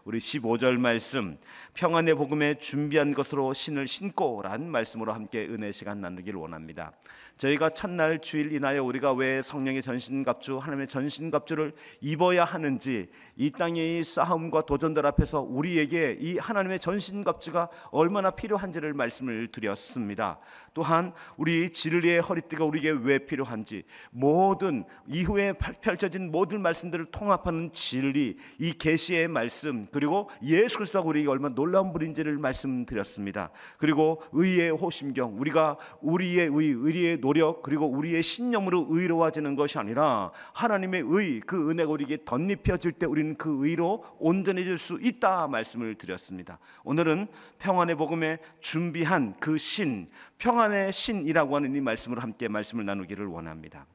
우리 15절 말씀, 평안의 복음에 준비한 것으로 신을 신고 라는 말씀으로 함께 은혜 시간 나누기를 원합니다. 저희가 첫날 주일 인하여 우리가 왜 성령의 전신갑주, 하나님의 전신갑주를 입어야 하는지, 이 땅의 싸움과 도전들 앞에서 우리에게 이 하나님의 전신갑주가 얼마나 필요한지를 말씀을 드렸습니다. 또한 우리 진리의 허리띠가 우리에게 왜 필요한지, 모든 이후에 펼쳐진 모든 말씀들을 통합하는 진리, 이 계시의 말씀, 그리고 예수 그리스도가 우리에게 얼마나 놀라운 분인지를 말씀드렸습니다. 그리고 의의 호심경, 우리가 우리의 의의 노력, 그리고 우리의 신념으로 의로워지는 것이 아니라 하나님의 의, 그 은혜가 우리에게 덧입혀질 때 우리는 그 의로 온전해질 수 있다 말씀을 드렸습니다. 오늘은 평안의 복음에 준비한 그 신, 평안의 신이라고 하는 이 말씀으로 함께 말씀을 나누기를 원합니다.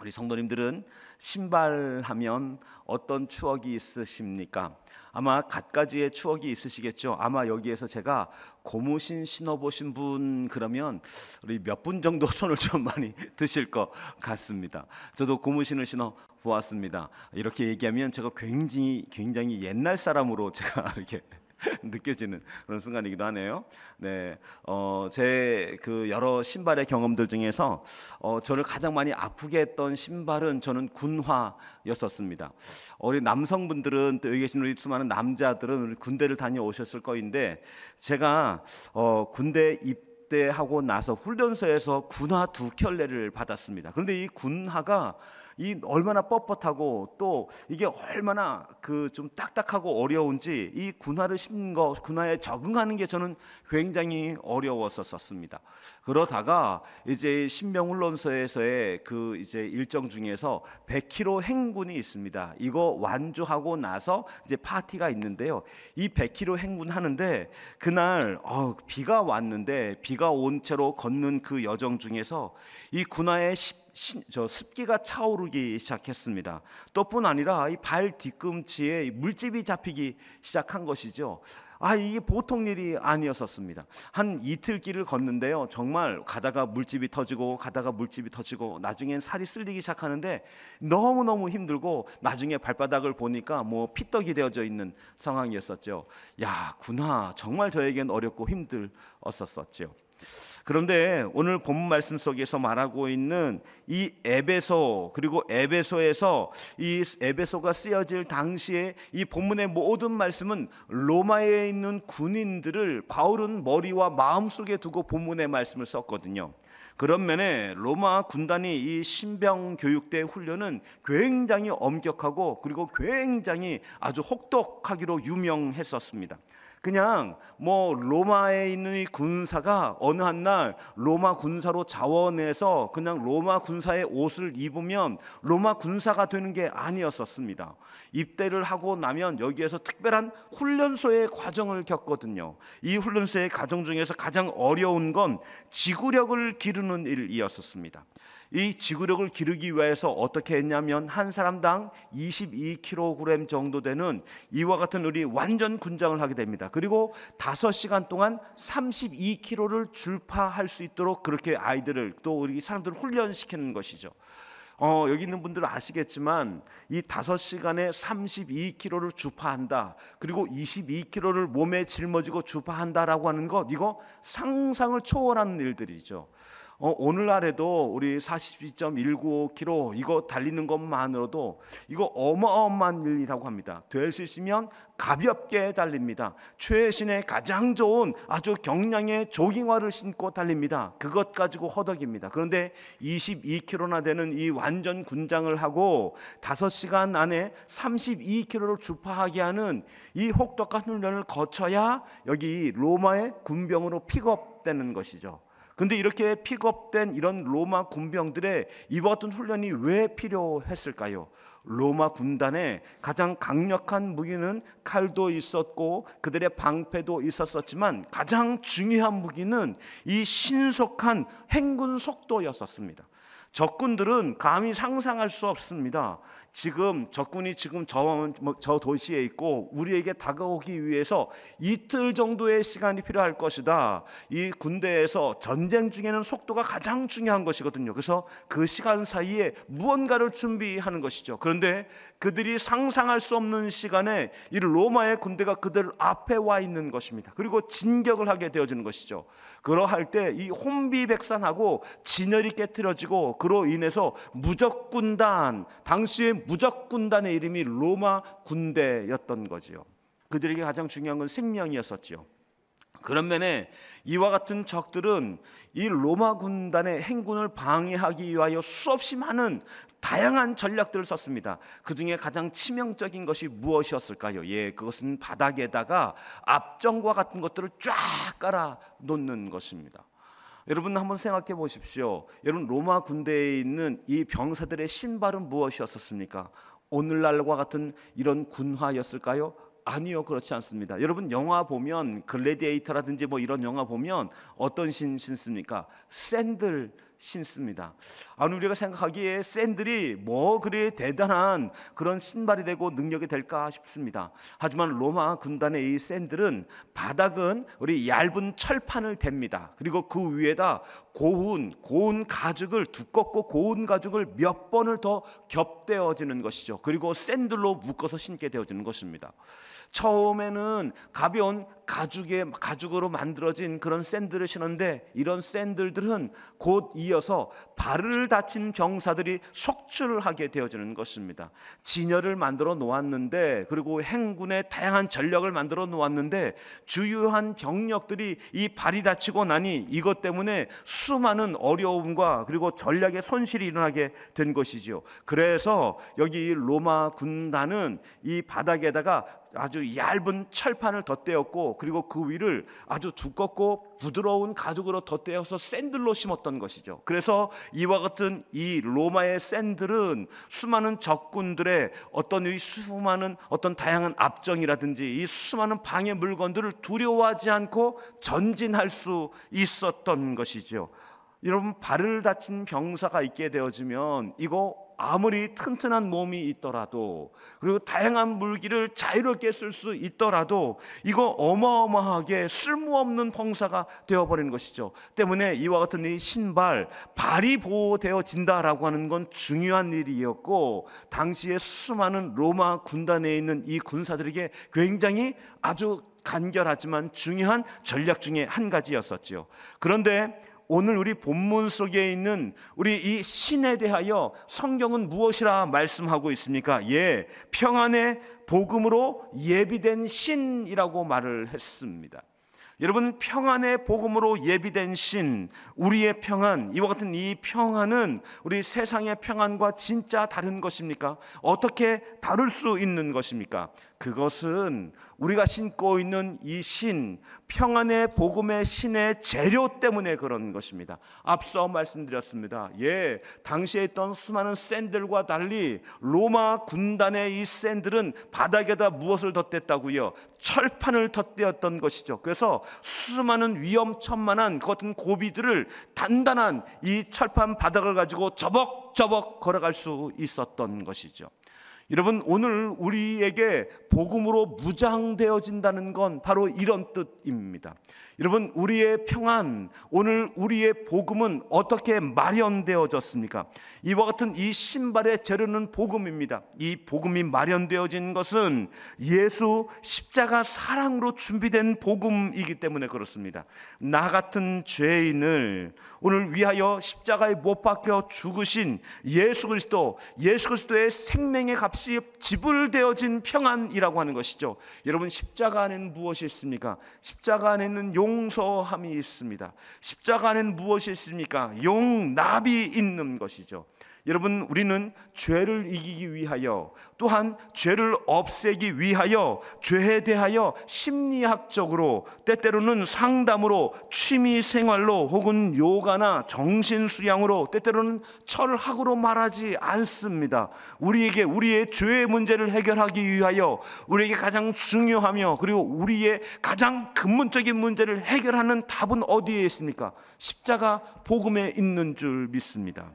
우리 성도님들은 신발하면 어떤 추억이 있으십니까? 아마 갖가지의 추억이 있으시겠죠. 아마 여기에서 제가 고무신 신어보신 분 그러면 우리 몇 분 정도 손을 좀 많이 드실 것 같습니다. 저도 고무신을 신어 보았습니다. 이렇게 얘기하면 제가 굉장히 옛날 사람으로 제가 이렇게 느껴지는 그런 순간이기도 하네요. 네, 제 그 여러 신발의 경험들 중에서 저를 가장 많이 아프게 했던 신발은 저는 군화였었습니다. 우리 남성분들은 또 여기 계신 우리 수많은 남자들은 우리 군대를 다녀오셨을 거인데, 제가 군대 입대하고 나서 훈련소에서 군화 2켤레를 받았습니다. 그런데 이 군화가 얼마나 뻣뻣하고 또 이게 얼마나 그 좀 딱딱하고 어려운지, 이 군화를 신는 거, 군화에 적응하는 게 저는 굉장히 어려웠었습니다. 그러다가 이제 신병훈련소에서의 그 이제 일정 중에서 100km 행군이 있습니다. 이거 완주하고 나서 이제 파티가 있는데요. 이 100km 행군 하는데 그날 비가 왔는데, 비가 온 채로 걷는 그 여정 중에서 이 군화에 습기가 차오르기 시작했습니다. 또뿐 아니라 이 발 뒤꿈치에 물집이 잡히기 시작한 것이죠. 이게 보통 일이 아니었었습니다. 한 이틀 길을 걷는데요, 정말 가다가 물집이 터지고 나중엔 살이 쓸리기 시작하는데 너무너무 힘들고, 나중에 발바닥을 보니까 뭐 피떡이 되어져 있는 상황이었었죠. 군화 정말 저에겐 어렵고 힘들었었죠. 그런데 오늘 본문 말씀 속에서 말하고 있는 이 에베소, 그리고 에베소에서 이 에베소가 쓰여질 당시에 이 본문의 모든 말씀은 로마에 있는 군인들을 바울은 머리와 마음속에 두고 본문의 말씀을 썼거든요. 그런 면에 로마 군단이 이 신병 교육대 훈련은 굉장히 엄격하고 그리고 굉장히 아주 혹독하기로 유명했었습니다. 그냥 뭐 로마에 있는 이 군사가 어느 한날 로마 군사로 자원해서 그냥 로마 군사의 옷을 입으면 로마 군사가 되는 게 아니었었습니다. 입대를 하고 나면 여기에서 특별한 훈련소의 과정을 겪거든요. 이 훈련소의 과정 중에서 가장 어려운 건 지구력을 기르는 일이었습니다. 이 지구력을 기르기 위해서 어떻게 했냐면, 한 사람당 22kg 정도 되는 이와 같은 우리 완전 군장을 하게 됩니다. 그리고 5시간 동안 32kg를 줄파할 수 있도록 그렇게 아이들을, 또 우리 사람들을 훈련시키는 것이죠. 여기 있는 분들은 아시겠지만 이 5시간에 32kg를 주파한다, 그리고 22kg를 몸에 짊어지고 주파한다라고 하는 것, 이거 상상을 초월하는 일들이죠. 오늘날에도 우리 42.195km 이거 달리는 것만으로도 이거 어마어마한 일이라고 합니다. 될 수 있으면 가볍게 달립니다. 최신의 가장 좋은 아주 경량의 조깅화를 신고 달립니다. 그것 가지고 허덕입니다. 그런데 22km나 되는 이 완전 군장을 하고 5시간 안에 32km를 주파하게 하는 이 혹독한 훈련을 거쳐야 여기 로마의 군병으로 픽업되는 것이죠. 근데 이렇게 픽업된 이런 로마 군병들의 이와 같은 훈련이 왜 필요했을까요? 로마 군단의 가장 강력한 무기는 칼도 있었고 그들의 방패도 있었지만 가장 중요한 무기는 이 신속한 행군 속도였었습니다. 적군들은 감히 상상할 수 없습니다. 지금 적군이 지금 저 도시에 있고 우리에게 다가오기 위해서 이틀 정도의 시간이 필요할 것이다. 이 군대에서 전쟁 중에는 속도가 가장 중요한 것이거든요. 그래서 그 시간 사이에 무언가를 준비하는 것이죠. 그런데 그들이 상상할 수 없는 시간에 이 로마의 군대가 그들 앞에 와 있는 것입니다. 그리고 진격을 하게 되어지는 것이죠. 그러할 때 이 혼비백산하고 진열이 깨트려지고 그로 인해서 무적군단, 당시의 무적군단의 이름이 로마 군대였던 거지요. 그들에게 가장 중요한 건 생명이었었지요. 그런 면에 이와 같은 적들은 이 로마 군단의 행군을 방해하기 위하여 수없이 많은 다양한 전략들을 썼습니다. 그 중에 가장 치명적인 것이 무엇이었을까요? 그것은 바닥에다가 압정과 같은 것들을 쫙 깔아 놓는 것입니다. 여러분 한번 생각해 보십시오. 여러분 로마 군대에 있는 이 병사들의 신발은 무엇이었습니까? 오늘날과 같은 이런 군화였을까요? 아니요, 그렇지 않습니다. 여러분 영화 보면 글래디에이터라든지 이런 영화 보면 어떤 신습니까? 샌들 신습니다. 우리가 생각하기에 샌들이 그리 대단한 그런 신발이 되고 능력이 될까 싶습니다. 하지만 로마 군단의 이 샌들은 바닥은 우리 얇은 철판을 댑니다. 그리고 그 위에다 고운 가죽을, 두껍고 고운 가죽을 몇 번을 더 겹대어지는 것이죠. 그리고 샌들로 묶어서 신게 되어지는 것입니다. 처음에는 가벼운 가죽으로 만들어진 그런 샌들을 신었는데 이런 샌들들은 곧 이어서 발을 다친 병사들이 속출하게 되어지는 것입니다. 진열을 만들어 놓았는데, 그리고 행군의 다양한 전략을 만들어 놓았는데 주요한 병력들이 이 발이 다치고 나니 이것 때문에 수많은 어려움과 그리고 전략의 손실이 일어나게 된 것이지요. 그래서 여기 로마 군단은 이 바닥에다가 아주 얇은 철판을 덧대었고 그리고 그 위를 아주 두껍고 부드러운 가죽으로 덧대어서 샌들로 심었던 것이죠. 그래서 이와 같은 이 로마의 샌들은 수많은 적군들의 수많은 다양한 압정이라든지 이 수많은 방해 물건들을 두려워하지 않고 전진할 수 있었던 것이죠. 여러분 발을 다친 병사가 있게 되어지면 이거 아무리 튼튼한 몸이 있더라도 그리고 다양한 물기를 자유롭게 쓸 수 있더라도 이거 어마어마하게 쓸모없는 병사가 되어버리는 것이죠. 때문에 이와 같은 이 신발, 발이 보호되어진다라고 하는 건 중요한 일이었고 당시에 수많은 로마 군단에 있는 이 군사들에게 굉장히 아주 간결하지만 중요한 전략 중에 한 가지였었죠. 그런데 오늘 우리 본문 속에 있는 우리 이 신에 대하여 성경은 무엇이라 말씀하고 있습니까? 평안의 복음으로 예비된 신이라고 말을 했습니다. 여러분 평안의 복음으로 예비된 신, 우리의 평안, 이와 같은 이 평안은 우리 세상의 평안과 진짜 다른 것입니까? 어떻게 다를 수 있는 것입니까? 그것은 우리가 신고 있는 이 신, 평안의 복음의 신의 재료 때문에 그런 것입니다. 앞서 말씀드렸습니다. 당시에 있던 수많은 샌들과 달리 로마 군단의 이 샌들은 바닥에다 무엇을 덧댔다고요? 철판을 덧대었던 것이죠. 그래서 수많은 위험천만한 그 같은 고비들을 단단한 이 철판 바닥을 가지고 저벅저벅 걸어갈 수 있었던 것이죠. 여러분 오늘 우리에게 복음으로 무장되어진다는 건 바로 이런 뜻입니다. 여러분 우리의 평안, 오늘 우리의 복음은 어떻게 마련되어졌습니까? 이와 같은 이 신발의 재료는 복음입니다. 이 복음이 마련되어진 것은 예수 십자가 사랑으로 준비된 복음이기 때문에 그렇습니다. 나 같은 죄인을 오늘 위하여 십자가에 못 박혀 죽으신 예수 그리스도의 생명의 값이 지불되어진 평안이라고 하는 것이죠. 여러분 십자가 안에는 무엇이 있습니까? 십자가 안에는 용서함이 있습니다. 십자가 안에는 무엇이 있습니까? 용납이 있는 것이죠. 여러분 우리는 죄를 이기기 위하여 또한 죄를 없애기 위하여 죄에 대하여 심리학적으로 때때로는 상담으로 취미생활로 혹은 요가나 정신수양으로 때때로는 철학으로 말하지 않습니다. 우리에게 우리의 죄의 문제를 해결하기 위하여 우리에게 가장 중요하며 그리고 우리의 가장 근본적인 문제를 해결하는 답은 어디에 있습니까? 십자가 복음에 있는 줄 믿습니다.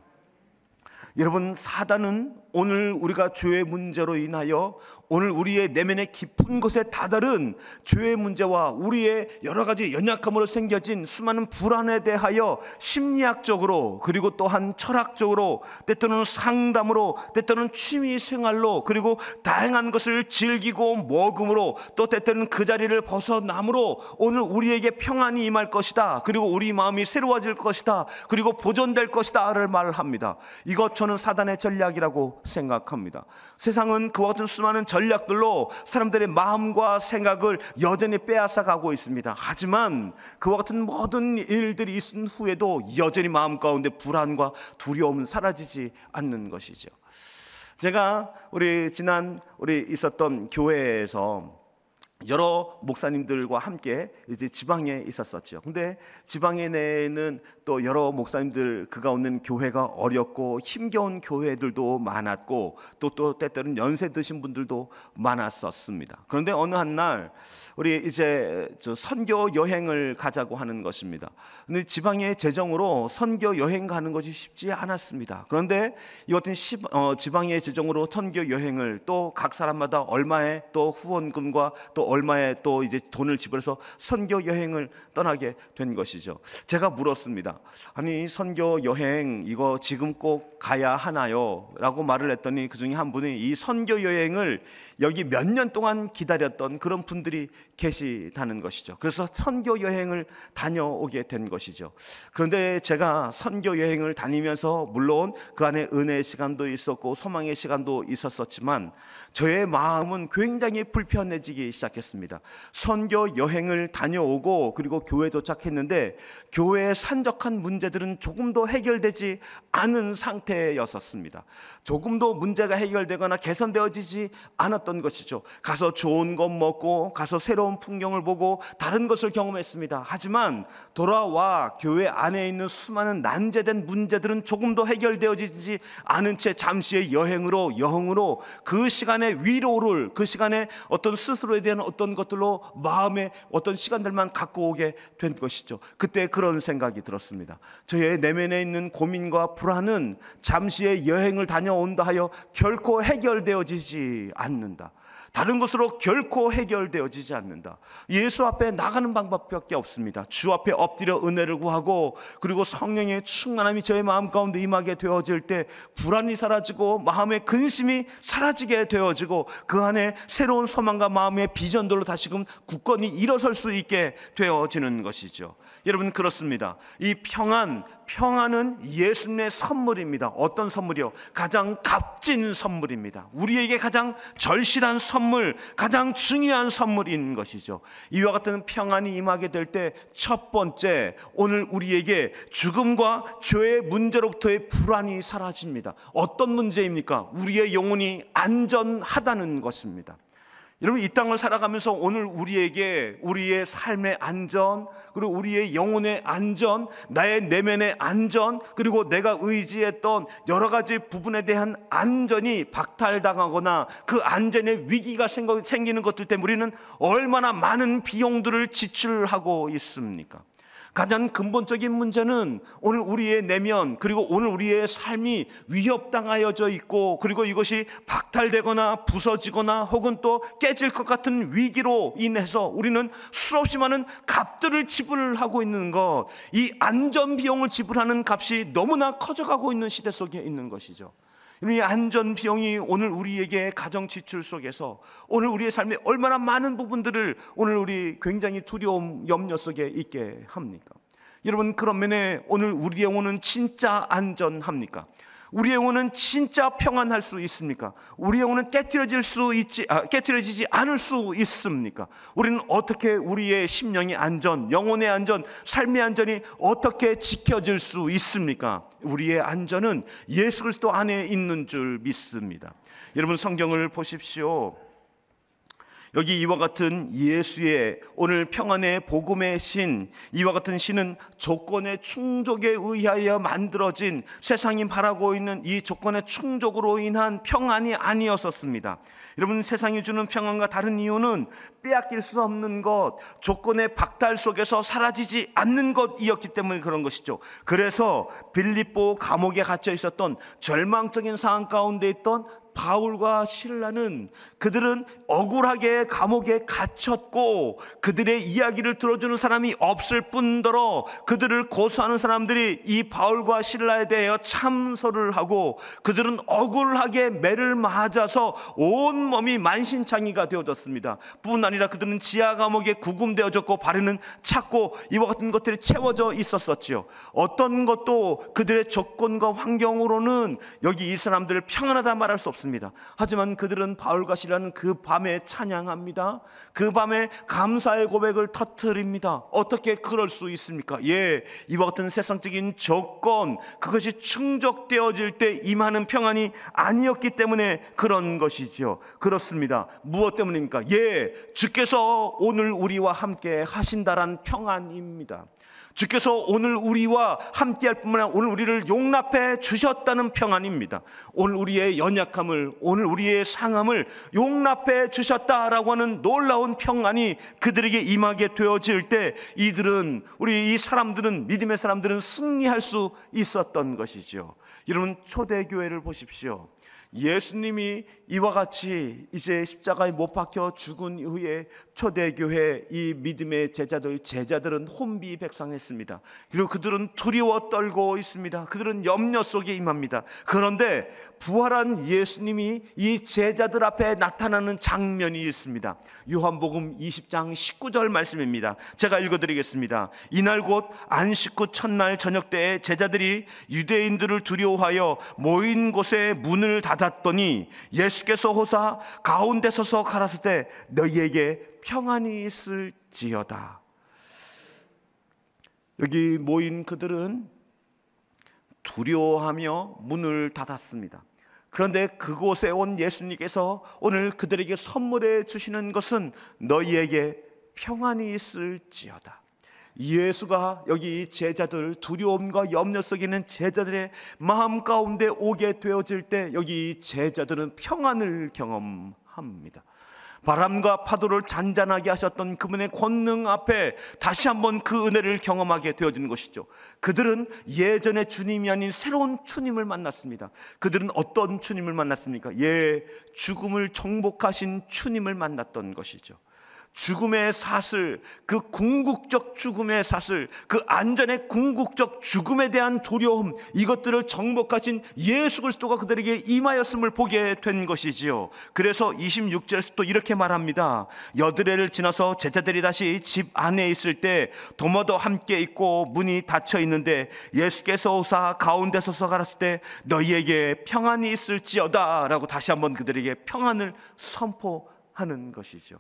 여러분 사단은 오늘 우리가 죄의 문제로 인하여 오늘 우리의 내면의 깊은 곳에 다다른 죄의 문제와 우리의 여러 가지 연약함으로 생겨진 수많은 불안에 대하여 심리학적으로, 그리고 또한 철학적으로, 때때로는 상담으로, 때때로는 취미 생활로, 그리고 다양한 것을 즐기고 먹음으로, 또 때때로는 그 자리를 벗어남으로 오늘 우리에게 평안이 임할 것이다, 그리고 우리 마음이 새로워질 것이다, 그리고 보존될 것이다를 말합니다. 이것 저는 사단의 전략이라고 생각합니다. 세상은 그와 같은 수많은 전략들로 사람들의 마음과 생각을 여전히 빼앗아 가고 있습니다. 하지만 그와 같은 모든 일들이 있은 후에도 여전히 마음 가운데 불안과 두려움은 사라지지 않는 것이죠. 제가 우리 있었던 교회에서 여러 목사님들과 함께 이제 지방에 있었었죠. 근데 지방에 내에는 또 여러 목사님들, 그가 오는 교회가 어렵고 힘겨운 교회들도 많았고, 또 때때로는 연세 드신 분들도 많았었습니다. 그런데 어느 한 날 우리 이제 선교 여행을 가자고 하는 것입니다. 근데 지방의 재정으로 선교 여행 가는 것이 쉽지 않았습니다. 그런데 이 같은 지방의 재정으로 선교 여행을 또 각 사람마다 얼마의 또 후원금과 또 얼마의 또 이제 돈을 지불해서 선교 여행을 떠나게 된 것이죠. 제가 물었습니다. 아니, 선교 여행 이거 지금 꼭 가야 하나요? 라고 말을 했더니 그 중에 한 분이 이 선교 여행을 여기 몇 년 동안 기다렸던 그런 분들이 계시다는 것이죠. 그래서 선교 여행을 다녀오게 된 것이죠. 그런데 제가 선교 여행을 다니면서 물론 그 안에 은혜의 시간도 있었고 소망의 시간도 있었지만 저의 마음은 굉장히 불편해지기 시작했습니다. 선교 여행을 다녀오고 그리고 교회에 도착했는데 교회의 산적한 문제들은 조금도 해결되지 않은 상태였었습니다. 조금도 문제가 해결되거나 개선되어지지 않았던 것이죠. 가서 좋은 것 먹고 가서 새로운 풍경을 보고 다른 것을 경험했습니다. 하지만 돌아와 교회 안에 있는 수많은 난제된 문제들은 조금도 해결되어지지 않은 채 잠시의 여행으로 그 시간의 위로를, 그 시간에 어떤 스스로에 대한 어떤 것들로 마음의 어떤 시간들만 갖고 오게 된 것이죠. 그때 그런 생각이 들었습니다. 저의 내면에 있는 고민과 불안은 잠시의 여행을 다녀온다 하여 결코 해결되어지지 않는다. 다른 것으로 결코 해결되어지지 않는다. 예수 앞에 나가는 방법밖에 없습니다. 주 앞에 엎드려 은혜를 구하고 그리고 성령의 충만함이 저의 마음 가운데 임하게 되어질 때 불안이 사라지고 마음의 근심이 사라지게 되어지고 그 안에 새로운 소망과 마음의 비전들로 다시금 굳건히 일어설 수 있게 되어지는 것이죠. 여러분, 그렇습니다. 이 평안은 예수님의 선물입니다. 어떤 선물이요? 가장 값진 선물입니다. 우리에게 가장 절실한 선물, 가장 중요한 선물인 것이죠. 이와 같은 평안이 임하게 될 때 첫 번째, 오늘 우리에게 죽음과 죄의 문제로부터의 불안이 사라집니다. 어떤 문제입니까? 우리의 영혼이 안전하다는 것입니다. 여러분, 이 땅을 살아가면서 오늘 우리에게 우리의 삶의 안전, 그리고 우리의 영혼의 안전, 나의 내면의 안전, 그리고 내가 의지했던 여러 가지 부분에 대한 안전이 박탈당하거나 그 안전의 위기가 생기는 것들 때문에 우리는 얼마나 많은 비용들을 지출하고 있습니까? 가장 근본적인 문제는 오늘 우리의 내면, 그리고 오늘 우리의 삶이 위협당하여져 있고, 그리고 이것이 박탈되거나 부서지거나 혹은 또 깨질 것 같은 위기로 인해서 우리는 수없이 많은 값들을 지불하고 있는 것, 이 안전 비용을 지불하는 값이 너무나 커져가고 있는 시대 속에 있는 것이죠. 이 안전 비용이 오늘 우리에게 가정 지출 속에서 오늘 우리의 삶에 얼마나 많은 부분들을 오늘 우리 굉장히 두려움, 염려 속에 있게 합니까? 여러분, 그런 면에 오늘 우리의 영혼은 진짜 안전합니까? 우리의 영혼은 진짜 평안할 수 있습니까? 우리의 영혼은 깨트려지지 않을 수 있습니까? 우리는 어떻게 우리의 심령의 안전, 영혼의 안전, 삶의 안전이 어떻게 지켜질 수 있습니까? 우리의 안전은 예수 그리스도 안에 있는 줄 믿습니다. 여러분, 성경을 보십시오. 여기 이와 같은 예수의 오늘 평안의 복음의 신, 이와 같은 신은 조건의 충족에 의하여 만들어진, 세상이 바라고 있는 이 조건의 충족으로 인한 평안이 아니었었습니다. 여러분, 세상이 주는 평안과 다른 이유는 빼앗길 수 없는 것, 조건의 박탈 속에서 사라지지 않는 것이었기 때문에 그런 것이죠. 그래서 빌립보 감옥에 갇혀 있었던 절망적인 상황 가운데 있던 바울과 실라는, 그들은 억울하게 감옥에 갇혔고 그들의 이야기를 들어주는 사람이 없을 뿐더러 그들을 고소하는 사람들이 이 바울과 실라에 대하여 참소를 하고, 그들은 억울하게 매를 맞아서 온몸이 만신창이가 되어졌습니다. 뿐 아니라 그들은 지하 감옥에 구금되어졌고 발에는 찼고 이와 같은 것들이 채워져 있었었지요. 어떤 것도 그들의 조건과 환경으로는 여기 이 사람들을 평안하다 말할 수 없습니다. 하지만 그들은 바울과 실라는 그 밤에 찬양합니다. 그 밤에 감사의 고백을 터뜨립니다. 어떻게 그럴 수 있습니까? 이와 같은 세상적인 조건, 그것이 충족되어질 때 임하는 평안이 아니었기 때문에 그런 것이죠. 그렇습니다. 무엇 때문입니까? 주께서 오늘 우리와 함께 하신다란 평안입니다. 주께서 오늘 우리와 함께할 뿐만 아니라 오늘 우리를 용납해 주셨다는 평안입니다. 오늘 우리의 연약함을, 오늘 우리의 상함을 용납해 주셨다라고 하는 놀라운 평안이 그들에게 임하게 되어질 때 이들은, 우리 이 사람들은, 믿음의 사람들은 승리할 수 있었던 것이죠. 여러분, 초대교회를 보십시오. 예수님이 이와 같이 이제 십자가에 못 박혀 죽은 이후에 초대교회 이 믿음의 제자들은 혼비백상했습니다. 그리고 그들은 두려워 떨고 있습니다. 그들은 염려 속에 임합니다. 그런데 부활한 예수님이 이 제자들 앞에 나타나는 장면이 있습니다. 요한복음 20장 19절 말씀입니다. 제가 읽어드리겠습니다. 이날 곧 안식 후 첫날 저녁 때에 제자들이 유대인들을 두려워하여 모인 곳에 문을 닫았더니 예수께서 호사 가운데 서서 가라사대 너희에게 평안이 있을지어다. 여기 모인 그들은 두려워하며 문을 닫았습니다. 그런데 그곳에 온 예수님께서 오늘 그들에게 선물해 주시는 것은 너희에게 평안이 있을지어다. 예수가 여기 제자들, 두려움과 염려 속에 있는 제자들의 마음 가운데 오게 되어질 때 여기 제자들은 평안을 경험합니다. 바람과 파도를 잔잔하게 하셨던 그분의 권능 앞에 다시 한번 그 은혜를 경험하게 되어지는 것이죠. 그들은 예전의 주님이 아닌 새로운 주님을 만났습니다. 그들은 어떤 주님을 만났습니까? 죽음을 정복하신 주님을 만났던 것이죠. 죽음의 사슬, 그 궁극적 죽음의 사슬, 그 안전의 궁극적 죽음에 대한 두려움, 이것들을 정복하신 예수 그리스도가 그들에게 임하였음을 보게 된 것이지요. 그래서 26절에서 또 이렇게 말합니다. 여드레를 지나서 제자들이 다시 집 안에 있을 때 도마도 함께 있고 문이 닫혀 있는데 예수께서 오사 가운데 서서 가라사대 때 너희에게 평안이 있을지어다 라고 다시 한번 그들에게 평안을 선포하는 것이죠.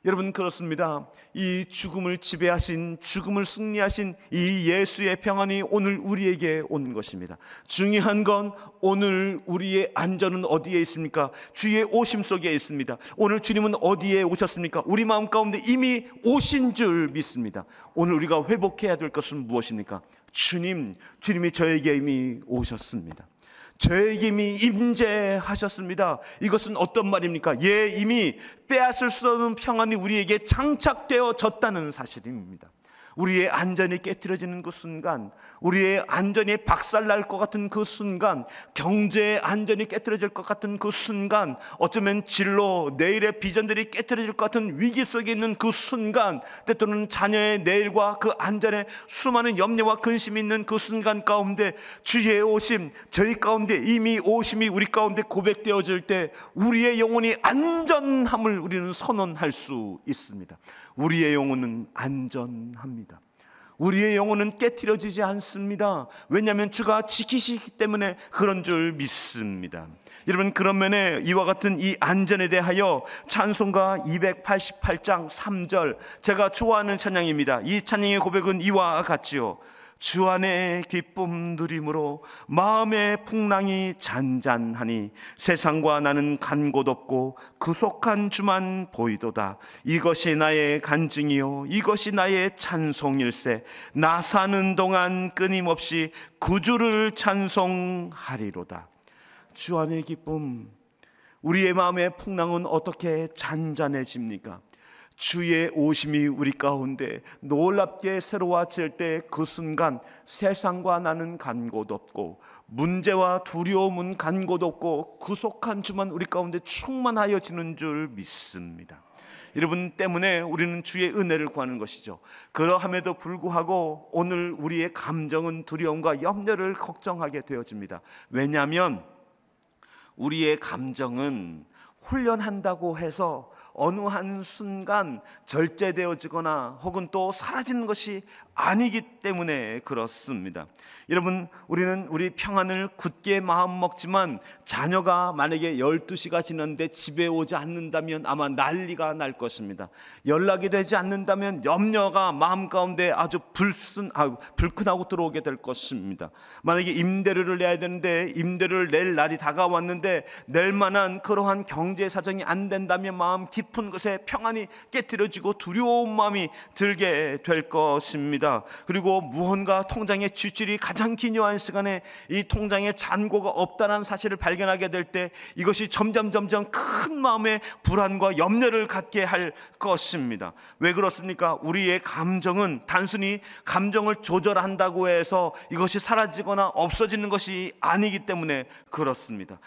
여러분, 그렇습니다. 이 죽음을 지배하신, 죽음을 승리하신 이 예수의 평안이 오늘 우리에게 온 것입니다. 중요한 건 오늘 우리의 안전은 어디에 있습니까? 주의 오심 속에 있습니다. 오늘 주님은 어디에 오셨습니까? 우리 마음 가운데 이미 오신 줄 믿습니다. 오늘 우리가 회복해야 될 것은 무엇입니까? 주님이 저에게 이미 오셨습니다. 저에게 이미 임재하셨습니다. 이것은 어떤 말입니까? 이미 빼앗을 수 없는 평안이 우리에게 장착되어졌다는 사실입니다. 우리의 안전이 깨트려지는 그 순간, 우리의 안전이 박살날 것 같은 그 순간, 경제의 안전이 깨트려질 것 같은 그 순간, 어쩌면 진로, 내일의 비전들이 깨트려질 것 같은 위기 속에 있는 그 순간, 때로는 자녀의 내일과 그 안전에 수많은 염려와 근심이 있는 그 순간 가운데 주의 오심, 저희 가운데 이미 오심이 우리 가운데 고백되어질 때 우리의 영혼이 안전함을 우리는 선언할 수 있습니다. 우리의 영혼은 안전합니다. 우리의 영혼은 깨트려지지 않습니다. 왜냐하면 주가 지키시기 때문에 그런 줄 믿습니다. 여러분, 그런 면에 이와 같은 이 안전에 대하여 찬송가 288장 3절, 제가 좋아하는 찬양입니다. 이 찬양의 고백은 이와 같지요. 주 안에 기쁨 누림으로 마음의 풍랑이 잔잔하니 세상과 나는 간 곳 없고 구속한 주만 보이도다. 이것이 나의 간증이요 이것이 나의 찬송일세. 나 사는 동안 끊임없이 구주를 찬송하리로다. 주 안의 기쁨, 우리의 마음의 풍랑은 어떻게 잔잔해집니까? 주의 오심이 우리 가운데 놀랍게 새로워질 때 그 순간 세상과 나는 간 곳 없고 문제와 두려움은 간 곳 없고 구속한 주만 우리 가운데 충만하여지는 줄 믿습니다. 여러분 때문에 우리는 주의 은혜를 구하는 것이죠. 그러함에도 불구하고 오늘 우리의 감정은 두려움과 염려를 걱정하게 되어집니다. 왜냐하면 우리의 감정은 훈련한다고 해서 어느 한 순간 절제되어지거나 혹은 또 사라지는 것이 아니기 때문에 그렇습니다. 여러분, 우리는 우리 평안을 굳게 마음 먹지만 자녀가 만약에 12시가 지났는데 집에 오지 않는다면 아마 난리가 날 것입니다. 연락이 되지 않는다면 염려가 마음 가운데 아주 불끈하고 들어오게 될 것입니다. 만약에 임대료를 내야 되는데 임대료를 낼 날이 다가왔는데 낼 만한 그러한 경제 사정이 안 된다면 마음 깊은 것에 평안이 깨트려지고 두려운 마음이 들게 될 것입니다. 그리고 무언가 통장의 지출이 가장 기묘한 시간에 이 통장에 잔고가 없다는 사실을 발견하게 될 때 이것이 점점 큰 마음의 불안과 염려를 갖게 할 것입니다. 왜 그렇습니까? 우리의 감정은 단순히 감정을 조절한다고 해서 이것이 사라지거나 없어지는 것이 아니기 때문에 그렇습니다.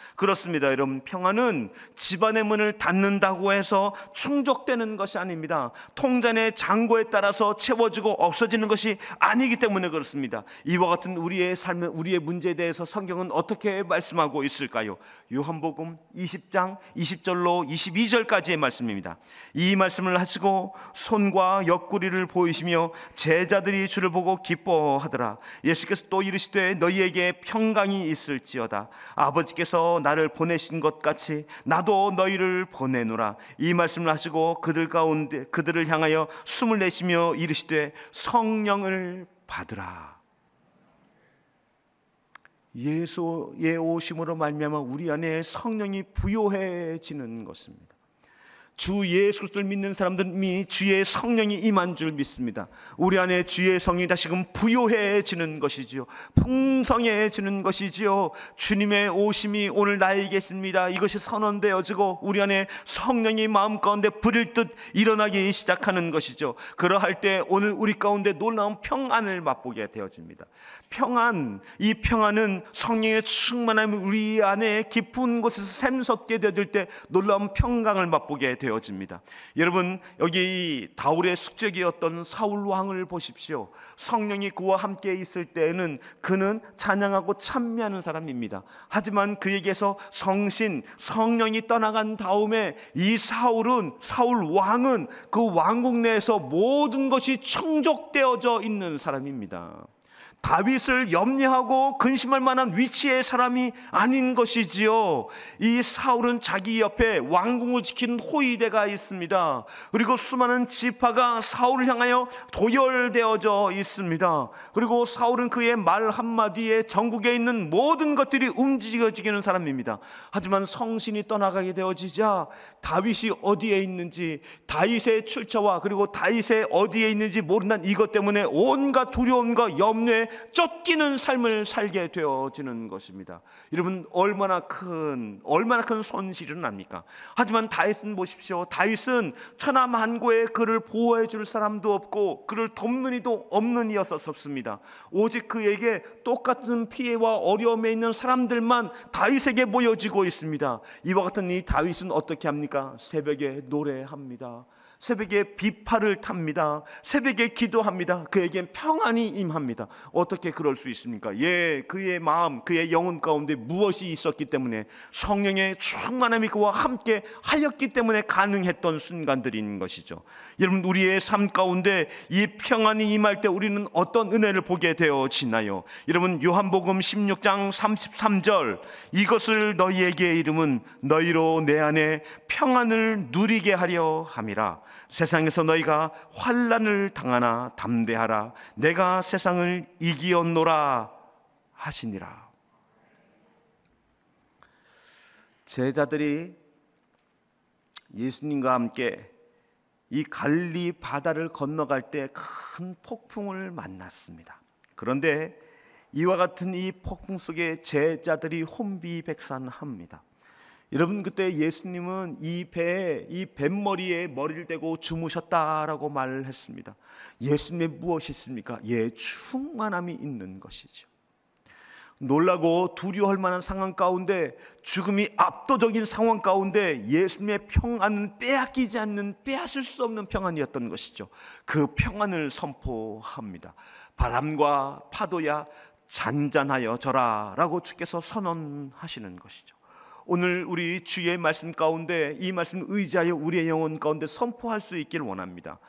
여러분, 평안은 집안의 문을 닫는다고 해서 충족되는 것이 아닙니다. 통장의 잔고에 따라서 채워지고 없어지는 것이 아니기 때문에 그렇습니다. 이와 같은 우리의 삶, 우리의 문제에 대해서 성경은 어떻게 말씀하고 있을까요? 요한복음 20장 20절로 22절까지의 말씀입니다. 이 말씀을 하시고 손과 옆구리를 보이시며 제자들이 주를 보고 기뻐하더라. 예수께서 또 이르시되 너희에게 평강이 있을지어다. 아버지께서 나를 보내신 것 같이 나도 너희를 보내노라. 이 말씀을 하시고 그들 가운데 그들을 향하여 숨을 내쉬며 이르시되 성령을 받으라. 예수의 오심으로 말미암아 우리 안에 성령이 부요해지는 것입니다. 주 예수 그리스도를 믿는 사람들은 이미 주의 성령이 임한 줄 믿습니다. 우리 안에 주의 성령이 다시금 부요해지는 것이지요, 풍성해지는 것이지요. 주님의 오심이 오늘 나에게 계십니다. 이것이 선언되어지고 우리 안에 성령이 마음 가운데 불일 듯 일어나기 시작하는 것이죠. 그러할 때 오늘 우리 가운데 놀라운 평안을 맛보게 되어집니다. 평안, 이 평안은 성령의 충만함이 우리 안에 깊은 곳에서 샘솟게 되어질 때 놀라운 평강을 맛보게 되어집니다. 여러분, 여기 다울의 숙적이었던 사울 왕을 보십시오. 성령이 그와 함께 있을 때에는 그는 찬양하고 찬미하는 사람입니다. 하지만 그에게서 성령이 떠나간 다음에 이 사울 왕은 그 왕국 내에서 모든 것이 충족되어져 있는 사람입니다. 다윗을 염려하고 근심할 만한 위치의 사람이 아닌 것이지요. 이 사울은 자기 옆에 왕궁을 지키는 호위대가 있습니다. 그리고 수많은 지파가 사울을 향하여 도열되어져 있습니다. 그리고 사울은 그의 말 한마디에 전국에 있는 모든 것들이 움직여지는 사람입니다. 하지만 성신이 떠나가게 되어지자 다윗이 어디에 있는지, 다윗의 출처와 그리고 다윗의 어디에 있는지 모른다는 이것 때문에 온갖 두려움과 염려에 쫓기는 삶을 살게 되어지는 것입니다. 여러분, 얼마나 큰 손실은 압니까? 하지만 다윗은 보십시오. 다윗은 천하만고에 그를 보호해 줄 사람도 없고 그를 돕는 이도 없는 이였었습니다. 오직 그에게 똑같은 피해와 어려움에 있는 사람들만 다윗에게 모여지고 있습니다. 이와 같은 이 다윗은 어떻게 합니까? 새벽에 노래합니다. 새벽에 비파를 탑니다. 새벽에 기도합니다. 그에겐 평안이 임합니다. 어떻게 그럴 수 있습니까? 그의 마음, 그의 영혼 가운데 무엇이 있었기 때문에, 성령의 충만함이 그와 함께 하였기 때문에 가능했던 순간들인 것이죠. 여러분, 우리의 삶 가운데 이 평안이 임할 때 우리는 어떤 은혜를 보게 되어지나요? 여러분, 요한복음 16장 33절, 이것을 너희에게 이름은 너희로 내 안에 평안을 누리게 하려 함이라. 세상에서 너희가 환난을 당하나 담대하라. 내가 세상을 이기었노라 하시니라. 제자들이 예수님과 함께 이 갈릴리 바다를 건너갈 때 큰 폭풍을 만났습니다. 그런데 이와 같은 이 폭풍 속에 제자들이 혼비백산합니다. 여러분, 그때 예수님은 이 배에, 이 뱃머리에 머리를 대고 주무셨다라고 말을 했습니다. 예수님의 무엇이 있습니까? 충만함이 있는 것이죠. 놀라고 두려워할 만한 상황 가운데, 죽음이 압도적인 상황 가운데 예수님의 평안은 빼앗기지 않는, 빼앗을 수 없는 평안이었던 것이죠. 그 평안을 선포합니다. 바람과 파도야 잔잔하여 져라 라고 주께서 선언하시는 것이죠. 오늘 우리 주의 말씀 가운데 이 말씀 의지하여 우리의 영혼 가운데 선포할 수 있길 원합니다.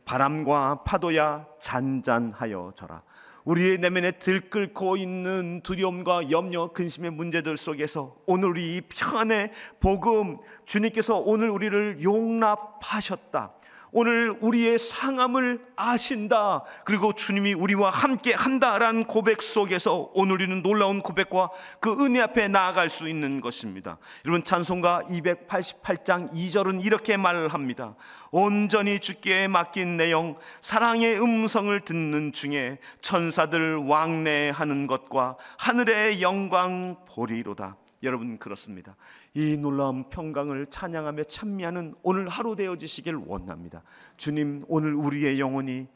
바람과 파도야 잔잔하여 져라. 우리의 내면에 들끓고 있는 두려움과 염려, 근심의 문제들 속에서 오늘 우리 이 평안의 복음, 주님께서 오늘 우리를 용납하셨다, 오늘 우리의 상함을 아신다, 그리고 주님이 우리와 함께 한다라는 고백 속에서 오늘 우리는 놀라운 고백과 그 은혜 앞에 나아갈 수 있는 것입니다. 여러분, 찬송가 288장 2절은 이렇게 말을 합니다. 온전히 주께 맡긴 내 영, 사랑의 음성을 듣는 중에 천사들 왕래하는 것과 하늘의 영광 보리로다. 여러분, 그렇습니다. 이 놀라운 평강을 찬양하며 찬미하는 오늘 하루 되어지시길 원합니다. 주님, 오늘 우리의 영혼이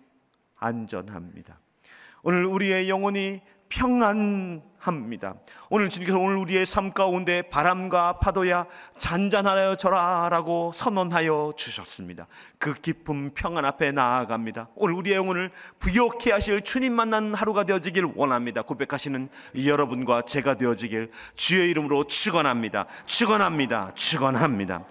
안전합니다. 오늘 우리의 영혼이 평안합니다. 오늘 주님께서 오늘 우리의 삶 가운데 바람과 파도야 잔잔하여 져라 라고 선언하여 주셨습니다. 그 깊은 평안 앞에 나아갑니다. 오늘 우리의 영혼을 부욕해 하실 주님 만나는 하루가 되어지길 원합니다. 고백하시는 여러분과 제가 되어지길 주의 이름으로 축원합니다. 축원합니다. 축원합니다.